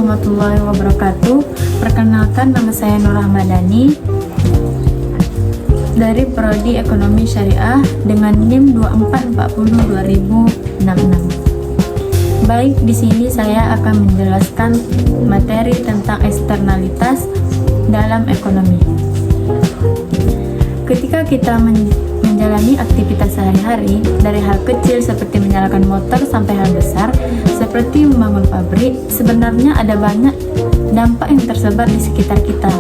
warahmatullahi wabarakatuh. Perkenalkan, nama saya Nur Ahmadani dari Prodi Ekonomi Syariah dengan NIM 2440-2066. Baik, di sini saya akan menjelaskan materi tentang eksternalitas dalam ekonomi. Ketika kita menjalani aktivitas sehari-hari, dari hal kecil seperti menyalakan motor sampai hal besar seperti membangun pabrik, sebenarnya ada banyak dampak yang tersebar di sekitar kita.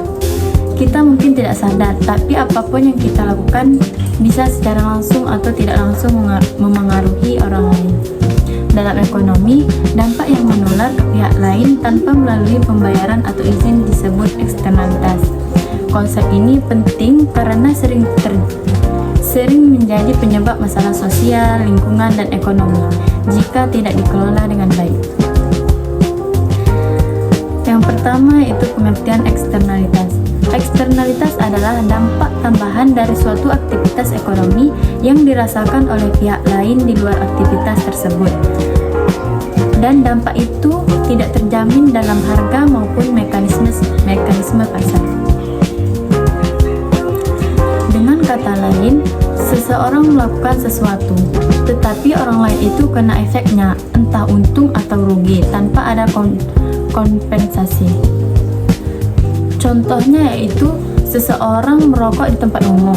Kita mungkin tidak sadar, tapi apapun yang kita lakukan bisa secara langsung atau tidak langsung memengaruhi orang lain. Dalam ekonomi, dampak yang menular ke pihak lain tanpa melalui pembayaran atau izin disebut eksternalitas. Konsep ini penting karena sering menjadi penyebab masalah sosial, lingkungan, dan ekonomi jika tidak dikelola dengan baik. Yang pertama yaitu pengertian eksternalitas. Eksternalitas adalah dampak tambahan dari suatu aktivitas ekonomi yang dirasakan oleh pihak lain di luar aktivitas tersebut. Dan dampak itu tidak terjamin dalam harga maupun mekanisme pasar. Dengan kata lain, seseorang melakukan sesuatu, tetapi orang lain itu kena efeknya, entah untung atau rugi, tanpa ada kompensasi. Contohnya yaitu seseorang merokok di tempat umum.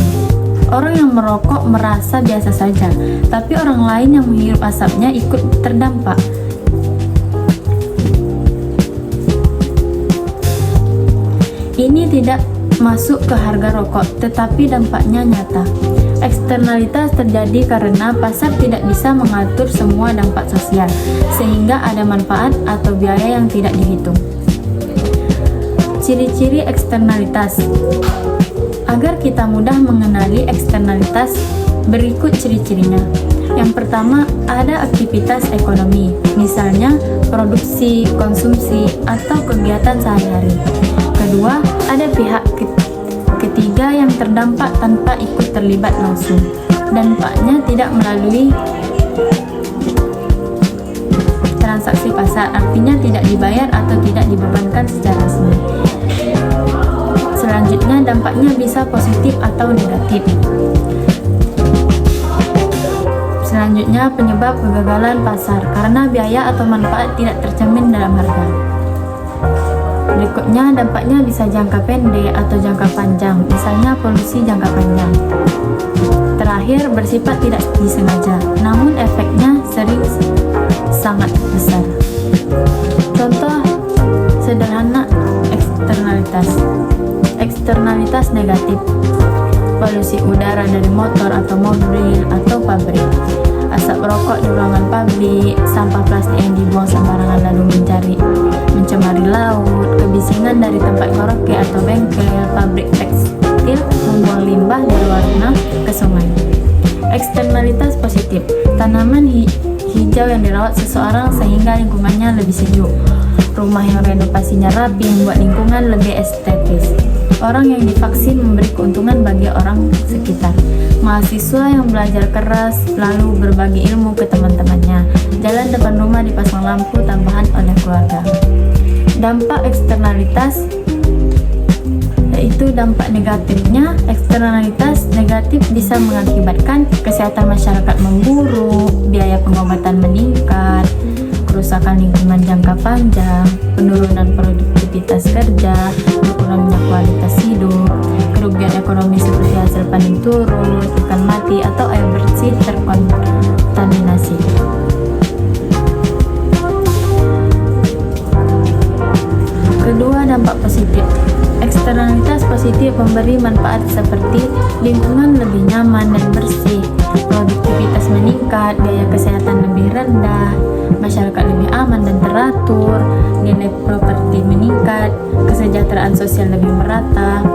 Orang yang merokok merasa biasa saja, tapi orang lain yang menghirup asapnya ikut terdampak. Ini tidak masuk ke harga rokok, tetapi dampaknya nyata. Eksternalitas terjadi karena pasar tidak bisa mengatur semua dampak sosial, sehingga ada manfaat atau biaya yang tidak dihitung. Ciri-ciri eksternalitas. Agar kita mudah mengenali eksternalitas, berikut ciri-cirinya. Yang pertama, ada aktivitas ekonomi, misalnya produksi, konsumsi, atau kegiatan sehari-hari. Kedua, ada pihak ketiga yang terdampak tanpa ikut terlibat langsung. Dampaknya tidak melalui transaksi pasar, artinya tidak dibayar atau tidak dibebankan secara resmi. Selanjutnya, dampaknya bisa positif atau negatif. Selanjutnya, penyebab kegagalan pasar karena biaya atau manfaat tidak tercermin dalam harga. Berikutnya, dampaknya bisa jangka pendek atau jangka panjang, misalnya polusi jangka panjang. Terakhir, bersifat tidak disengaja, namun efeknya sering sangat besar. Contoh sederhana eksternalitas. Eksternalitas negatif: polusi udara dari motor atau mobil atau pabrik, asap rokok di ruangan pabrik, sampah plastik yang dibuang sembarangan lalu mencemari laut, kebisingan dari tempat karaoke atau bengkel, pabrik tekstil membuang limbah berwarna ke sungai. Eksternalitas positif: tanaman hijau yang dirawat seseorang sehingga lingkungannya lebih sejuk, rumah yang renovasinya rapi membuat lingkungan lebih estetis, orang yang divaksin memberi keuntungan bagi orang sekitar, mahasiswa yang belajar keras lalu berbagi ilmu ke teman-temannya, jalan depan rumah dipasang lampu tambahan oleh keluarga. Dampak eksternalitas yaitu dampak negatifnya. Eksternalitas negatif bisa mengakibatkan kesehatan masyarakat memburuk, biaya pengobatan meningkat, kerusakan lingkungan jangka panjang, penurunan produktivitas kerja, berkurangnya kualitas hidup, kerugian ekonomi seperti hasil panen turun, ikan mati, atau air bersih terkontaminasi. Kedua, dampak positif. Eksternalitas positif memberi manfaat seperti lingkungan lebih nyaman dan bersih, produktivitas meningkat, biaya kesehatan lebih rendah, masyarakat lebih aman dan teratur, nilai properti meningkat, kesejahteraan sosial lebih merata.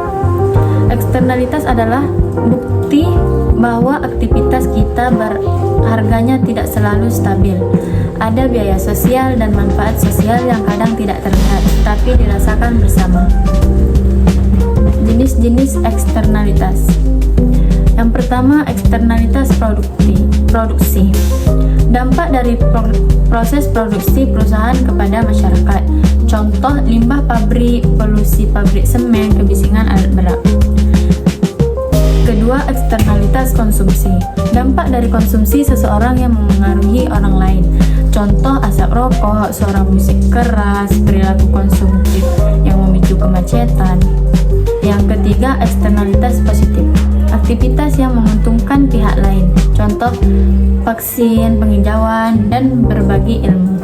Eksternalitas adalah bukti bahwa aktivitas kita harganya tidak selalu stabil. Ada biaya sosial dan manfaat sosial yang kadang tidak terlihat, tapi dirasakan bersama. Jenis-jenis eksternalitas. Yang pertama, eksternalitas produksi. Dampak dari proses produksi perusahaan kepada masyarakat. Contoh limbah pabrik, polusi pabrik semen, kebisingan alat berat. Kedua, eksternalitas konsumsi. Dampak dari konsumsi seseorang yang memengaruhi orang lain. Contoh asap rokok, suara musik keras, perilaku konsumtif yang memicu kemacetan. Yang ketiga, eksternalitas positif. Aktivitas yang menguntungkan pihak lain. Contoh vaksin, penghijauan, dan berbagi ilmu.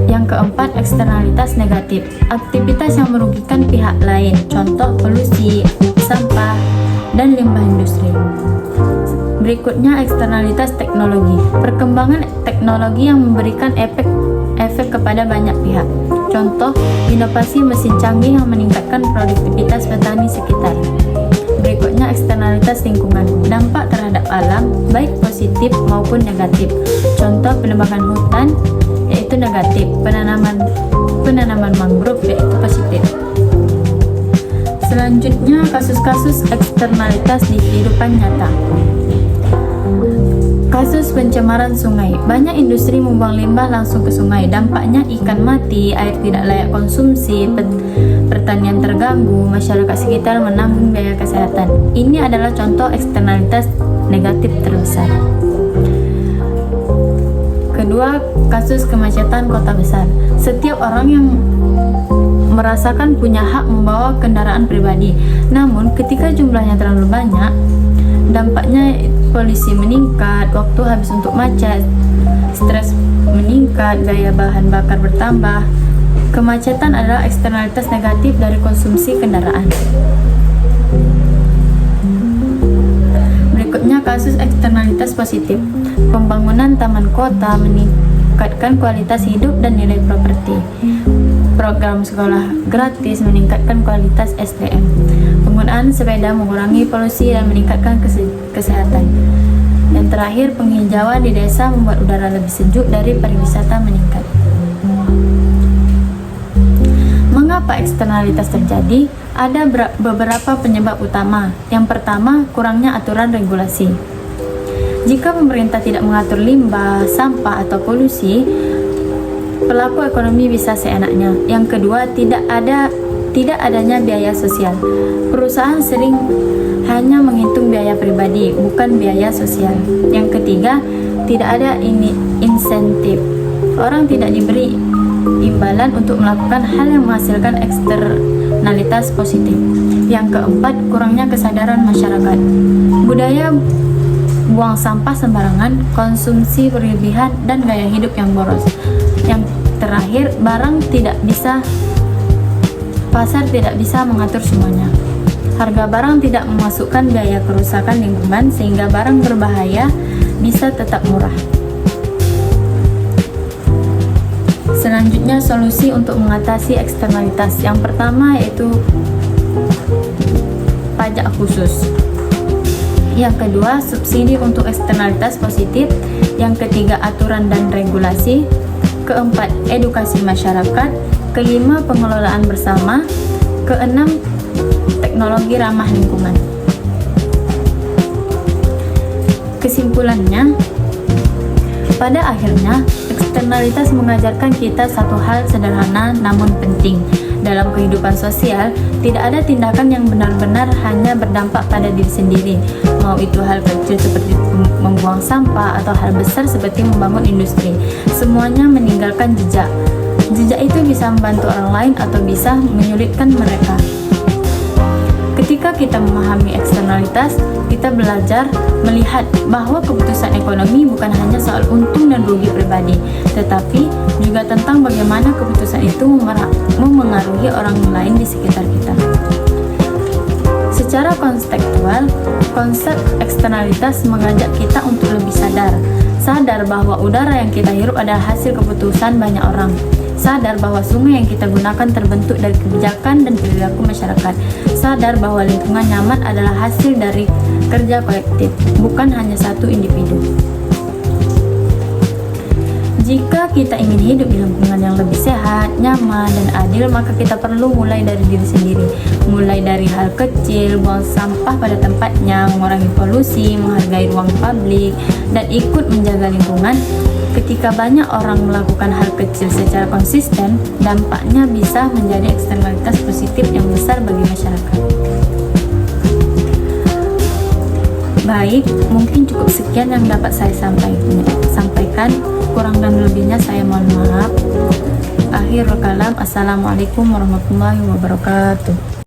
Yang keempat, eksternalitas negatif. Aktivitas yang merugikan pihak lain. Contoh polusi, sampah, dan limbah industri. Berikutnya, eksternalitas teknologi. Perkembangan teknologi yang memberikan efek kepada banyak pihak. Contoh, inovasi mesin canggih yang meningkatkan produktivitas petani sekitar. Berikutnya, eksternalitas lingkungan. Dampak terhadap alam, baik positif maupun negatif. Contoh, penebangan hutan, yaitu negatif. Penanaman mangrove, yaitu positif. Selanjutnya, kasus-kasus eksternalitas di kehidupan nyata. Kasus pencemaran sungai. Banyak industri membuang limbah langsung ke sungai. Dampaknya ikan mati, air tidak layak konsumsi, pertanian terganggu, masyarakat sekitar menanggung biaya kesehatan. Ini adalah contoh eksternalitas negatif terbesar. Kedua, kasus kemacetan kota besar. Setiap orang yang merasakan punya hak membawa kendaraan pribadi. Namun, ketika jumlahnya terlalu banyak, dampaknya polusi meningkat, waktu habis untuk macet, stres meningkat, gaya bahan bakar bertambah. Kemacetan adalah eksternalitas negatif dari konsumsi kendaraan. Berikutnya, kasus eksternalitas positif. Pembangunan taman kota meningkatkan kualitas hidup dan nilai properti. Program sekolah gratis meningkatkan kualitas SDM. Penggunaan sepeda mengurangi polusi dan meningkatkan kesehatan. Dan terakhir, penghijauan di desa membuat udara lebih sejuk dari pariwisata meningkat. Mengapa eksternalitas terjadi? Ada beberapa penyebab utama. Yang pertama, kurangnya aturan regulasi. Jika pemerintah tidak mengatur limbah, sampah, atau polusi, pelaku ekonomi bisa seenaknya. Yang kedua, tidak adanya biaya sosial. Perusahaan sering hanya menghitung biaya pribadi, bukan biaya sosial. Yang ketiga, tidak ada insentif. Orang tidak diberi imbalan untuk melakukan hal yang menghasilkan eksternalitas positif. Yang keempat, kurangnya kesadaran masyarakat. Budaya buang sampah sembarangan, konsumsi berlebihan, dan gaya hidup yang boros. Yang terakhir, pasar tidak bisa mengatur semuanya. Harga barang tidak memasukkan biaya kerusakan lingkungan, sehingga barang berbahaya bisa tetap murah. Selanjutnya, solusi untuk mengatasi eksternalitas. Yang pertama yaitu pajak khusus. Yang kedua, subsidi untuk eksternalitas positif. Yang ketiga, aturan dan regulasi. Keempat, edukasi masyarakat. Kelima, pengelolaan bersama. Keenam, teknologi ramah lingkungan. Kesimpulannya, pada akhirnya, eksternalitas mengajarkan kita satu hal sederhana namun penting. Dalam kehidupan sosial, tidak ada tindakan yang benar-benar hanya berdampak pada diri sendiri. Mau itu hal kecil seperti membuang sampah atau hal besar seperti membangun industri. Semuanya meninggalkan jejak. Jejak itu bisa membantu orang lain atau bisa menyulitkan mereka. Ketika kita memahami eksternalitas, kita belajar melihat bahwa keputusan ekonomi bukan hanya soal untung dan rugi pribadi, tetapi juga tentang bagaimana keputusan itu memengaruhi orang lain di sekitar kita. Secara konseptual, konsep eksternalitas mengajak kita untuk lebih sadar bahwa udara yang kita hirup adalah hasil keputusan banyak orang. Sadar bahwa sungai yang kita gunakan terbentuk dari kebijakan dan perilaku masyarakat. Sadar bahwa lingkungan nyaman adalah hasil dari kerja kolektif, bukan hanya satu individu. Jika kita ingin hidup di lingkungan yang lebih sehat, nyaman, dan adil, maka kita perlu mulai dari diri sendiri. Mulai dari hal kecil, buang sampah pada tempatnya, mengurangi polusi, menghargai ruang publik, dan ikut menjaga lingkungan. Ketika banyak orang melakukan hal kecil secara konsisten, dampaknya bisa menjadi eksternalitas positif yang besar bagi masyarakat. Baik, mungkin cukup sekian yang dapat saya sampaikan. Kurang dan lebihnya saya mohon maaf. Akhirul kalam, assalamualaikum warahmatullahi wabarakatuh.